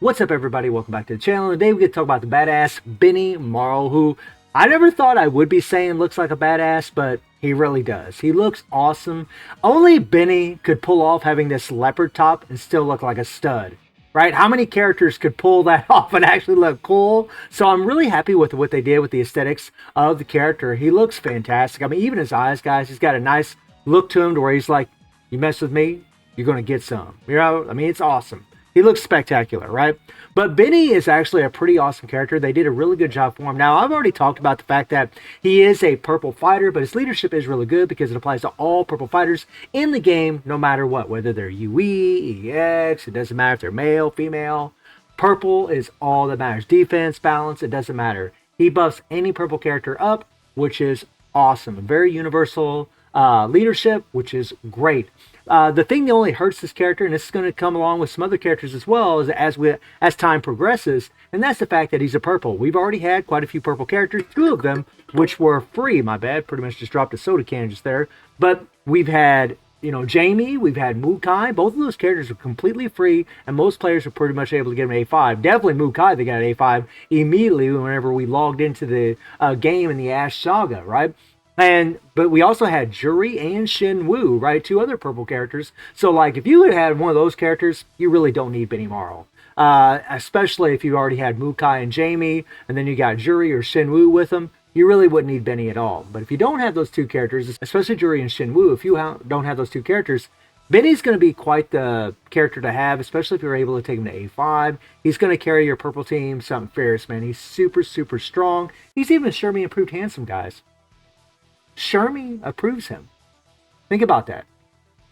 What's up, everybody? Welcome back to the channel. Today we get to talk about the badass Benimaru, who I never thought I would be saying looks like a badass, but he really does. He looks awesome. Only Benny could pull off having this leopard top and still look like a stud, right? How many characters could pull that off and actually look cool? So I'm really happy with what they did with the aesthetics of the character. He looks fantastic. I mean, even his eyes, guys, he's got a nice look to him to where he's like, you mess with me, you're going to get some. You know, I mean, it's awesome. He looks spectacular, right? But Benny is actually a pretty awesome character. They did a really good job for him. Now, I've already talked about the fact that he is a purple fighter, but his leadership is really good because it applies to all purple fighters in the game, no matter what, whether they're UE, EX, it doesn't matter if they're male, female. Purple is all that matters. Defense, balance, it doesn't matter. He buffs any purple character up, which is awesome. A very universal leadership, which is great. The thing that only hurts this character, and this is going to come along with some other characters as well, is as time progresses, and that's the fact that he's a purple. We've already had quite a few purple characters, 2 of them which were free. My bad, pretty much just dropped a soda can just there. But we've had, you know, Jamie, we've had Mukai. Both of those characters are completely free, and most players are pretty much able to get an A5. Definitely Mukai, they got an A5 immediately whenever we logged into the game in the Ash Saga, right? But we also had Juri and Shin Woo, right? 2 other purple characters. So, like, if you had had one of those characters, you really don't need Benimaru. Especially if you already had Mukai and Jamie, and then you got Juri or Shin Woo with them, you really wouldn't need Benny at all. But if you don't have those 2 characters, especially Juri and Shin Woo, if you don't have those 2 characters, Benny's going to be quite the character to have, especially if you're able to take him to A5. He's going to carry your purple team something fierce, man. He's super, super strong. He's even Shermie improved handsome, guys. Shermie approves him. Think about that.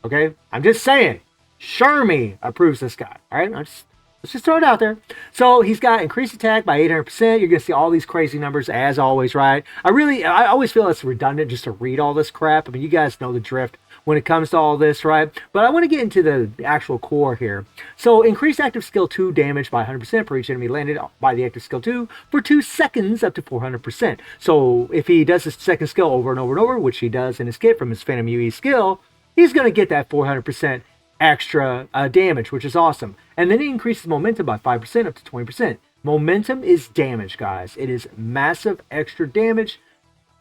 Okay? I'm just saying. Shermie approves this guy. Alright? Let's just throw it out there. So he's got increased attack by 800%. You're going to see all these crazy numbers as always, right? I always feel it's redundant just to read all this crap. I mean, you guys know the drift when it comes to all this, right? But I want to get into the actual core here. So increased active skill 2 damage by 100% per each enemy landed by the active skill 2 for 2 seconds up to 400%. So if he does his second skill over and over and over, which he does in his kit from his Phantom UE skill, he's going to get that 400% extra damage, which is awesome. And then he increases momentum by 5% up to 20%. Momentum is damage, guys. It is massive extra damage,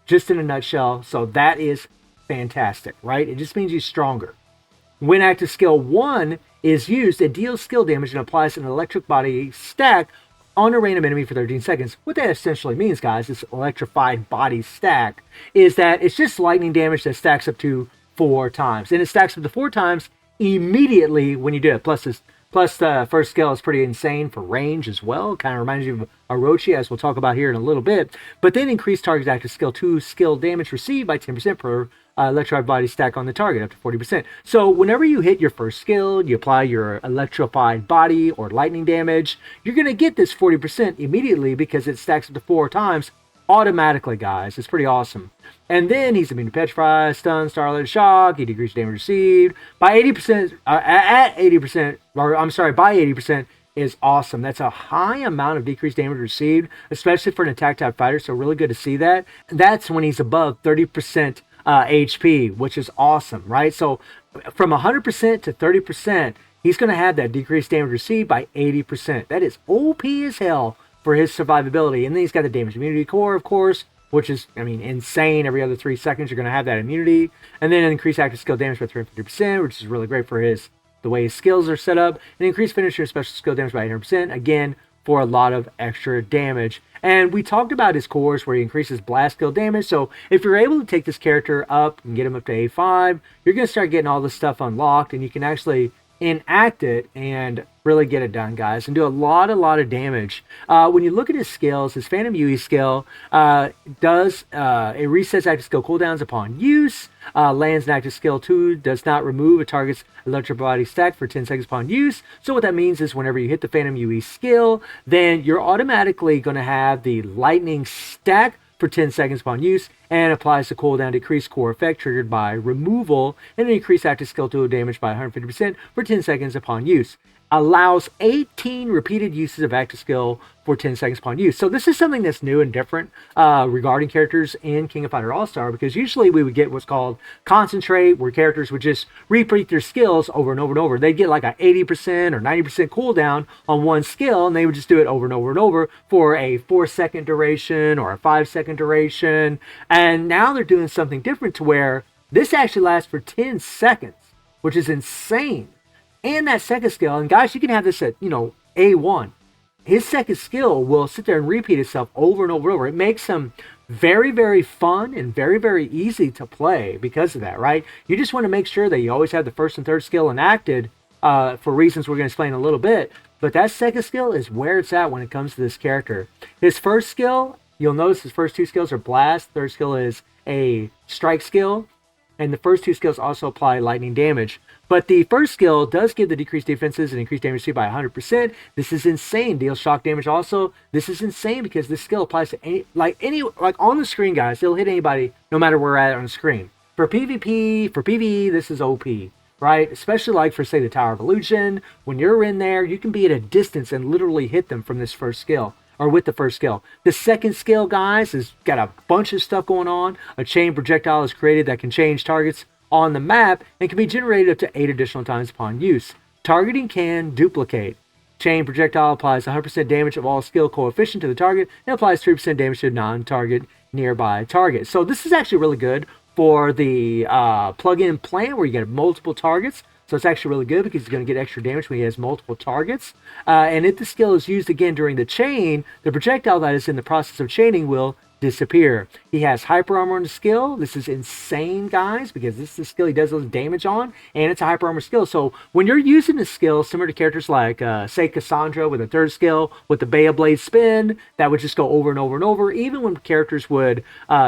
just in a nutshell. So that is fantastic, right? It just means he's stronger. When active skill 1 is used, it deals skill damage and applies an electric body stack on a random enemy for 13 seconds. What that essentially means, guys, this electrified body stack, is that it's just lightning damage that stacks up to 4 times. And it stacks up to 4 times immediately when you do it. Plus the first skill is pretty insane for range as well. Kind of reminds you of Orochi, as we'll talk about here in a little bit. But then increase target's active skill 2 skill damage received by 10% per electrified body stack on the target, up to 40%. So whenever you hit your first skill, you apply your electrified body or lightning damage, you're going to get this 40% immediately because it stacks up to 4 times automatically, guys. It's pretty awesome. And then he's immune to petrify, stun, starlight, shock. He decreases damage received by 80%. By 80% is awesome. That's a high amount of decreased damage received, especially for an attack type fighter. So really good to see that. That's when he's above 30% HP, which is awesome, right? So from 100% to 30%, he's going to have that decreased damage received by 80%. That is OP as hell for his survivability. And then he's got the damage immunity core, of course, which is, I mean, insane. Every other 3 seconds, you're going to have that immunity. And then increased active skill damage by 350%, which is really great for the way his skills are set up. And increased finisher and special skill damage by 800%, again, for a lot of extra damage. And we talked about his cores where he increases blast skill damage. So if you're able to take this character up and get him up to A5, you're going to start getting all this stuff unlocked, and you can actually enact it and really get it done, guys, and do a lot of damage. When you look at his skills, his Phantom UE skill it resets active skill cooldowns upon use. Lands an active skill 2, does not remove a target's electric body stack for 10 seconds upon use. So what that means is whenever you hit the Phantom UE skill, then you're automatically going to have the lightning stack for 10 seconds upon use, and applies the cooldown decrease core effect triggered by removal, and an increased active skill 2 damage by 150% for 10 seconds upon use. allows 18 repeated uses of active skill for 10 seconds upon use. So this is something that's new and different regarding characters in King of Fighter All-Star, because usually we would get what's called concentrate, where characters would just repeat their skills over and over and over. They'd get like a 80% or 90% cooldown on one skill, and they would just do it over and over and over for a 4-second duration or a 5-second duration. And now they're doing something different to where this actually lasts for 10 seconds, which is insane. And that second skill, and guys, you can have this at, A1. His second skill will sit there and repeat itself over and over and over. It makes him very, very fun and very, very easy to play because of that, right? You just want to make sure that you always have the first and third skill enacted for reasons we're going to explain in a little bit. But that second skill is where it's at when it comes to this character. His first skill, you'll notice his first two skills are blast. Third skill is a strike skill. And the first two skills also apply lightning damage. But the first skill does give the decreased defenses and increased damage speed by 100%. This is insane. Deals shock damage also. This is insane because this skill applies to any on the screen, guys. It'll hit anybody no matter where we're at on the screen. For PvP, for PvE, this is OP, right? Especially like for, say, the Tower of Illusion. When you're in there, you can be at a distance and literally hit them from this first skill. Or with the first skill. The second skill, guys, has got a bunch of stuff going on. A chain projectile is created that can change targets on the map and can be generated up to 8 additional times upon use. Targeting can duplicate. Chain projectile applies 100% damage of all skill coefficient to the target and applies 3% damage to a non-target nearby target. So this is actually really good for the plug-in plant where you get multiple targets. So it's actually really good because he's going to get extra damage when he has multiple targets. And if the skill is used again during the chain, the projectile that is in the process of chaining will disappear. He has hyper armor on the skill. This is insane, guys, because this is the skill he does those damage on, and it's a hyper armor skill. So when you're using the skill, similar to characters like, say, Cassandra with a third skill, with the Bea Blade spin, that would just go over and over and over. Even when characters would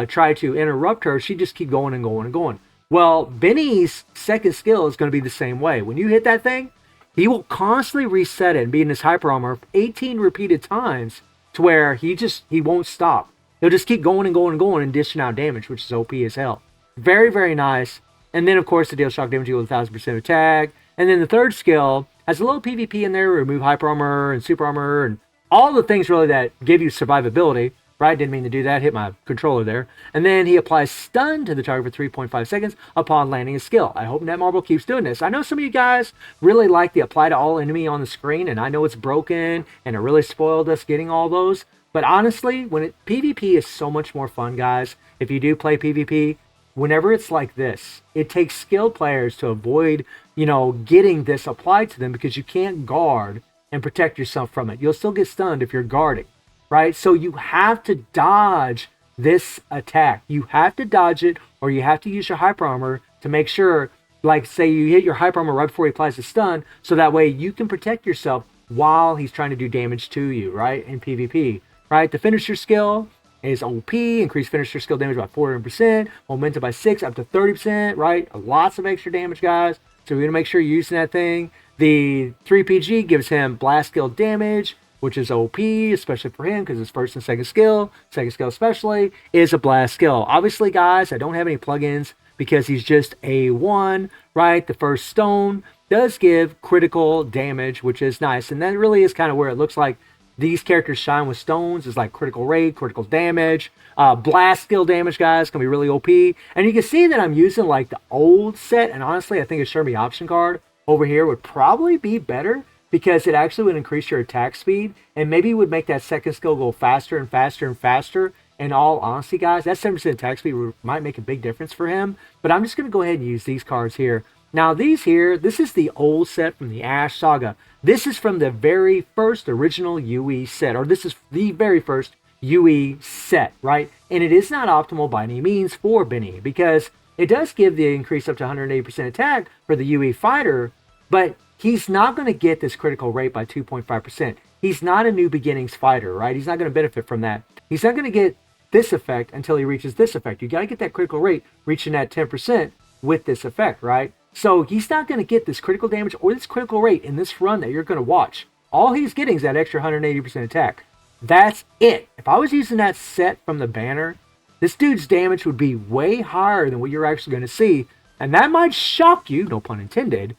try to interrupt her, she'd just keep going and going and going. Well, Benny's second skill is going to be the same way. When you hit that thing, he will constantly reset it and be in his hyper armor 18 repeated times to where he won't stop. He'll just keep going and going and going and dishing out damage, which is OP as hell. Very, very nice. And then, of course, the deal shock damage with 1,000% attack. And then the third skill has a little PvP in there, remove hyper armor and super armor and all the things really that give you survivability. Right, didn't mean to do that, hit my controller there. And then he applies stun to the target for 3.5 seconds upon landing a skill. I hope Netmarble keeps doing this. I know some of you guys really like the apply to all enemy on the screen, and I know it's broken, and it really spoiled us getting all those. But honestly, PvP is so much more fun, guys. If you do play PvP, whenever it's like this, it takes skilled players to avoid, getting this applied to them because you can't guard and protect yourself from it. You'll still get stunned if you're guarding. Right? So you have to dodge this attack. You have to dodge it, or you have to use your hyper armor to make sure, like, say you hit your hyper armor right before he applies the stun, so that way you can protect yourself while he's trying to do damage to you, right? In PvP, right? The finisher skill is OP, increase finisher skill damage by 400%, momentum by 6 up to 30%, right? Lots of extra damage, guys. So we're going to make sure you're using that thing. The 3PG gives him blast skill damage, which is OP, especially for him, because his first and second skill especially, is a blast skill. Obviously, guys, I don't have any plugins because he's just A1, right? The first stone does give critical damage, which is nice. And that really is kind of where it looks like these characters shine with stones, is like critical rate, critical damage. Blast skill damage, guys, can be really OP. And you can see that I'm using like the old set, and honestly, I think a Shermie option card over here would probably be better, because it actually would increase your attack speed and maybe would make that second skill go faster and faster and faster. In all honesty, guys, that 7% attack speed might make a big difference for him. But I'm just going to go ahead and use these cards here. Now, these here, this is the old set from the Ash Saga. This is from the very first original UE set, or this is the very first UE set, right? And it is not optimal by any means for Benny, because it does give the increase up to 180% attack for the UE fighter, but he's not going to get this critical rate by 2.5%. He's not a new beginnings fighter, right? He's not going to benefit from that. He's not going to get this effect until he reaches this effect. You got to get that critical rate reaching that 10% with this effect, right? So he's not going to get this critical damage or this critical rate in this run that you're going to watch. All he's getting is that extra 180% attack. That's it. If I was using that set from the banner, this dude's damage would be way higher than what you're actually going to see. And that might shock you, no pun intended,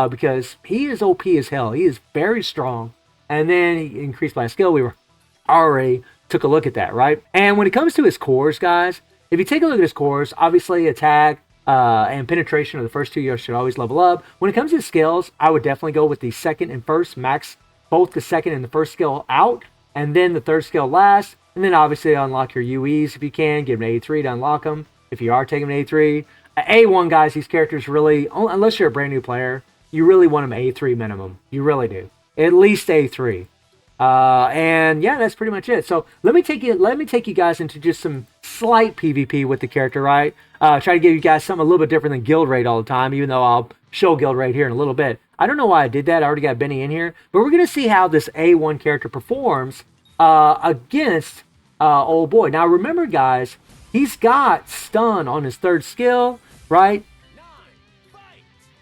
because he is OP as hell. He is very strong. And then he increased by a skill. We were already took a look at that, right? And when it comes to his cores, guys, if you take a look at his cores, obviously attack and penetration are the first two you should always level up. When it comes to skills, I would definitely go with the second and first, max both the second and the first skill out, and then the third skill last. And then obviously unlock your UEs if you can. Give them an A3 to unlock them if you are taking an A3. A1, guys, these characters really, unless you're a brand new player, you really want them A3 minimum. You really do. At least A3. And yeah, that's pretty much it. So let me take you guys into just some slight PvP with the character, right? Try to give you guys something a little bit different than guild raid all the time, even though I'll show guild raid here in a little bit. I don't know why I did that. I already got Benny in here, but we're going to see how this A1 character performs against old boy. Now remember, guys, he's got stun on his third skill, right?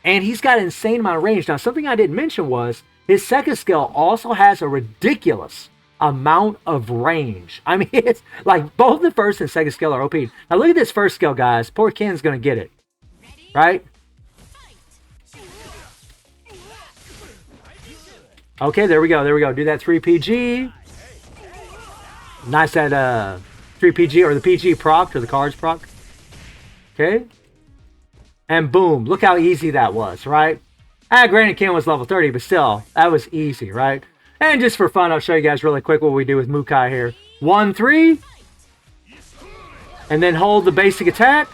And he's got an insane amount of range. Now, something I didn't mention was his second skill also has a ridiculous amount of range. I mean, it's like both the first and second skill are OP. Now, look at this first skill, guys. Poor Ken's going to get it, right? Okay, there we go. There we go. Do that 3PG. Nice that 3PG or the PG proc or the cards proc. Okay. And boom. Look how easy that was, right? Granted, Ken was level 30, but still, that was easy, right? And just for fun, I'll show you guys really quick what we do with Mukai here. 1-3. And then hold the basic attack.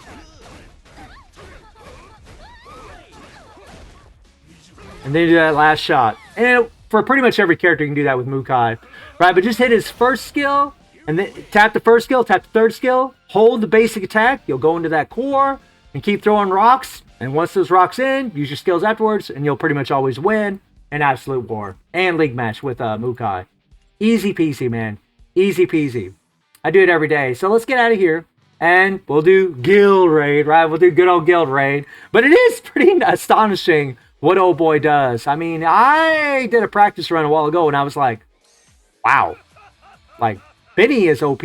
And then do that last shot. And for pretty much every character, you can do that with Mukai. Right, but just hit his first skill. And then tap the first skill, tap the third skill. Hold the basic attack. You'll go into that core and keep throwing rocks. And once those rocks in, use your skills afterwards. And you'll pretty much always win an absolute war. And league match with Mukai. Easy peasy, man. Easy peasy. I do it every day. So let's get out of here. And we'll do guild raid, right? We'll do good old guild raid. But it is pretty astonishing what old boy does. I mean, I did a practice run a while ago and I was like, wow. Like, Benny is OP.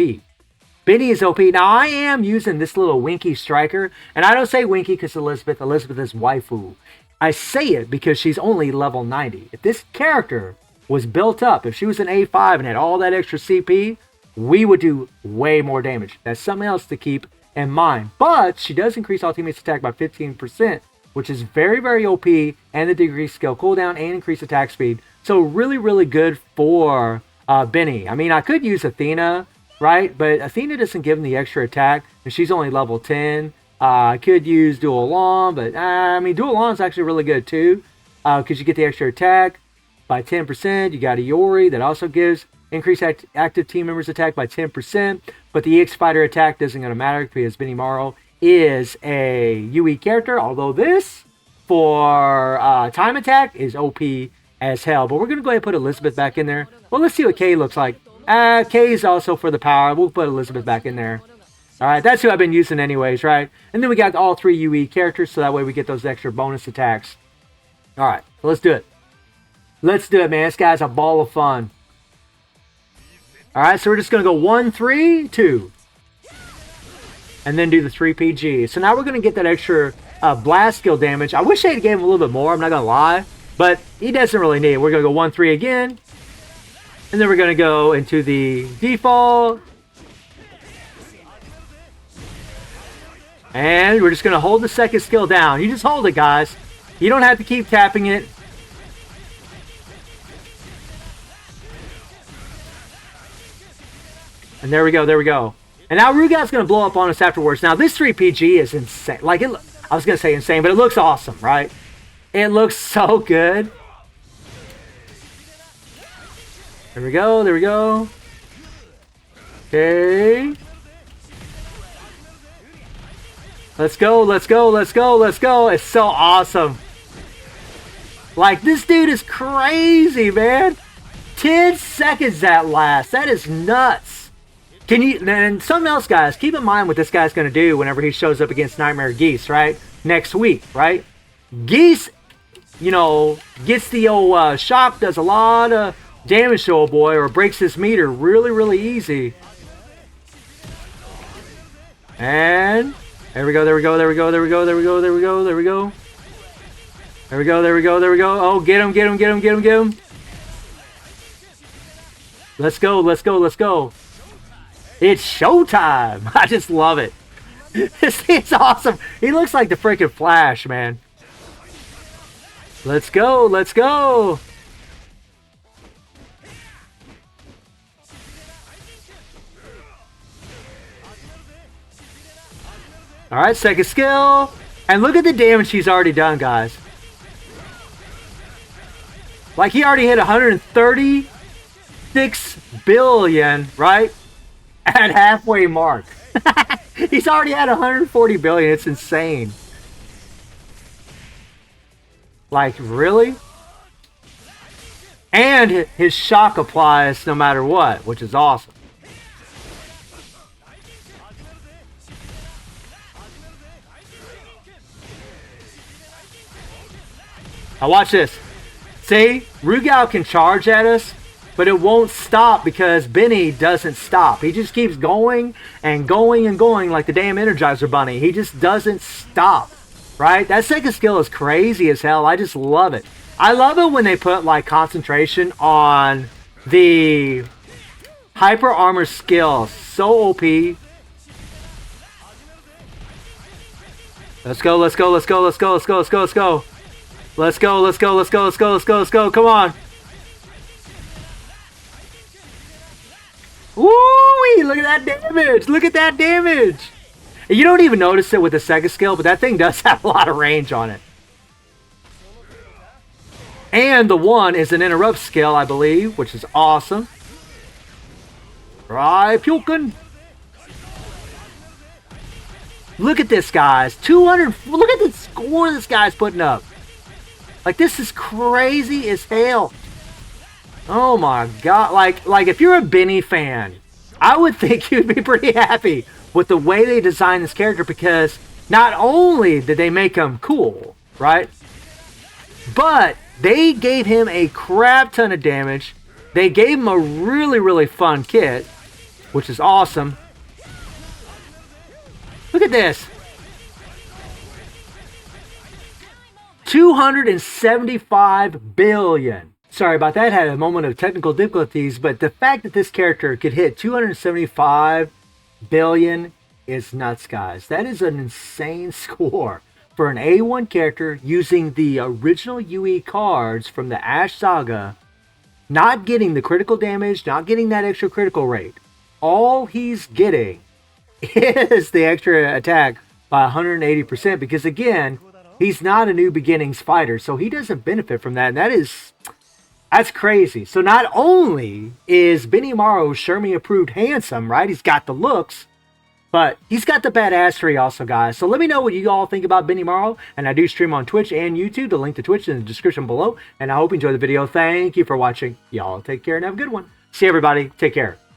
Benny is OP. Now, I am using this little Winky striker. And I don't say Winky because Elizabeth is waifu. I say it because she's only level 90. If this character was built up, if she was an A5 and had all that extra CP, we would do way more damage. That's something else to keep in mind. But she does increase all teammates' attack by 15%, which is very, very OP, and the decreased skill cooldown and increased attack speed. So really, really good for Benny. I mean, I could use Athena, right? But Athena doesn't give him the extra attack, and she's only level 10. I could use Dual Lawn, but I mean, Dual Lawn is actually really good too, because you get the extra attack by 10%. You got a Yori that also gives increased active team members' attack by 10%, but the EX Fighter attack doesn't going to matter because Benimaru is a UE character, although this for time attack is OP as hell. But we're going to go ahead and put Elizabeth back in there. Well, let's see what Kay looks like. Kay is also for the power. We'll put Elizabeth back in there. All right, that's who I've been using anyways, right? And then we got all 3 UE characters, so that way we get those extra bonus attacks. All right, so let's do it. Let's do it, man. This guy's a ball of fun. All right, so we're just going to go 1-3-2. And then do the 3PG. So now we're going to get that extra blast skill damage. I wish they had gave him a little bit more, I'm not going to lie. But he doesn't really need it. We're going to go 1-3 again. And then we're going to go into the default. And we're just going to hold the second skill down. You just hold it, guys. You don't have to keep tapping it. And there we go, there we go. And now Rugat's going to blow up on us afterwards. Now, this 3PG is insane. Like, I was going to say insane, but it looks awesome, right? It looks so good. There we go, there we go. Okay. Let's go, let's go, let's go, let's go. It's so awesome. Like, this dude is crazy, man. 10 seconds that lasts. That is nuts. Can you, and something else, guys, keep in mind what this guy's going to do whenever he shows up against Nightmare Geese, right? Next week, right? Geese, you know, gets the old shock, does a lot of damage to old boy, or breaks his meter really, really easy. And there we go, there we go, there we go, there we go, there we go, there we go, there we go. There we go, there we go, there we go. Oh, get him, get him, get him, get him, get him. Let's go, let's go, let's go. It's showtime. I just love it. It's awesome. He looks like the freaking Flash, man. Let's go, let's go. Alright, second skill. And look at the damage he's already done, guys. Like, he already hit 136 billion, right? At halfway mark. He's already had 140 billion. It's insane. Like, really? And his shock applies no matter what, which is awesome. Now watch this. See? Rugal can charge at us, but it won't stop because Benny doesn't stop. He just keeps going and going and going like the damn Energizer Bunny. He just doesn't stop, right? That second skill is crazy as hell. I just love it. I love it when they put like concentration on the hyper armor skill. So OP. Let's go, let's go, let's go, let's go, let's go, let's go, let's go. Let's go, let's go, let's go, let's go, let's go, let's go. Come on. Woo-wee! Look at that damage! Look at that damage! And you don't even notice it with the second skill, but that thing does have a lot of range on it. And the one is an interrupt skill, I believe, which is awesome. Right, Pulkin. Look at this, guys. 200. Look at the score this guy's putting up. Like, this is crazy as hell. Oh my god. Like if you're a Benny fan, I would think you'd be pretty happy with the way they designed this character, because not only did they make him cool, right? But they gave him a crap ton of damage. They gave him a really, really fun kit, which is awesome. Look at this. 275 billion. Sorry about that, had a moment of technical difficulties, but the fact that this character could hit 275 billion is nuts, guys. That is an insane score for an A1 character using the original UE cards from the Ash Saga, not getting the critical damage, not getting that extra critical rate. All he's getting is the extra attack by 180%, because again, he's not a new beginnings fighter, so he doesn't benefit from that, and that's crazy. So not only is Benimaru Shermie approved handsome, right? He's got the looks, but he's got the badassery also, guys. So let me know what you all think about Benimaru, and I do stream on Twitch and YouTube. The link to Twitch in the description below, and I hope you enjoyed the video. Thank you for watching. Y'all take care and have a good one. See everybody. Take care.